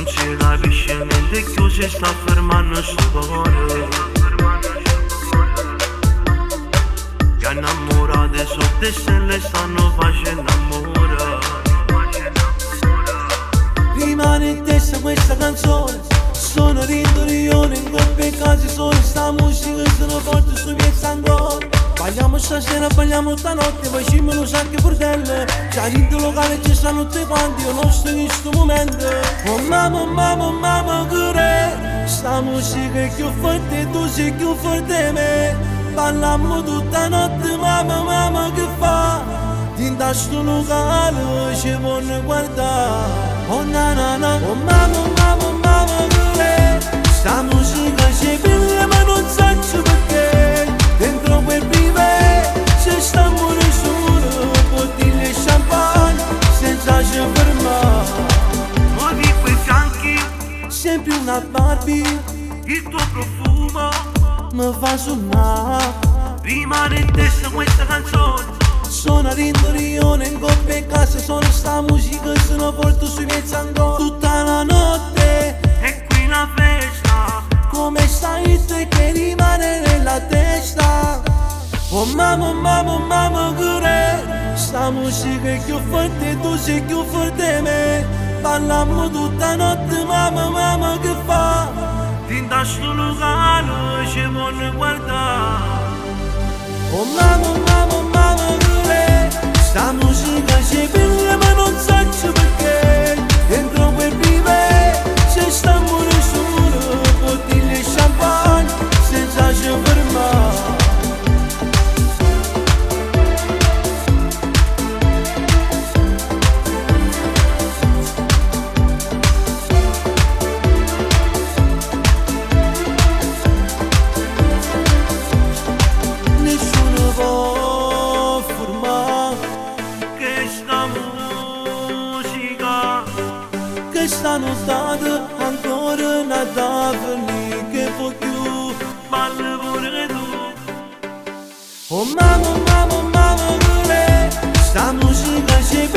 non ci capisce niente più, si sta fermando sto cuore. Che innamorate sotto stelle stanno facendo amore. Rimane in testa questa canzone, sono rintorione in coppia e casi soli, sta musica e sono forte sui miei ancora. Balliamo stasera, balliamo stanotte, poi ci me lo sa che bordelle. C'è rinto locale, ci stanno tutti quanti, io non sto in questo momento. Oh mamma, che re, sta musica è più forte e tu sei più forte di me. Balliamo tutta notte, mamma, che fa? Dinta sto locale, ci vuole guardare. Oh na, oh mamma, che re, sta musica c'è bella ma non so perché. Dentro quel privé c'è sta amore solo, bottiglie e champagne senza ci fermare. Mo di quei fianchi, Sempre una Barbie, il tuo profumo mi fa suonare. rimane in testa questa canzone. Sono a rintorione in coppia e casa, sono sta musica e sono porto sui miei ancora. Tutta la notte, E qui la festa, come stai tu e che rimane nella testa. Oh mamma, che re, sta musica è più forte e tu sei più forte di me. Balliamo tutta notte, mamma, che fa? dinta sto locale, ci vuole guardare. Oh mamma, che re, sta musica c'è bella ma non so perché. Dentro quel privé c'è sta amore solo, bottiglie e champagne senza ci fermare. Nessuno può fermare Questa musica, questa nottata ancora nata a venire che può più. balli pure tu. Oh mamma, che re, sta musica c'è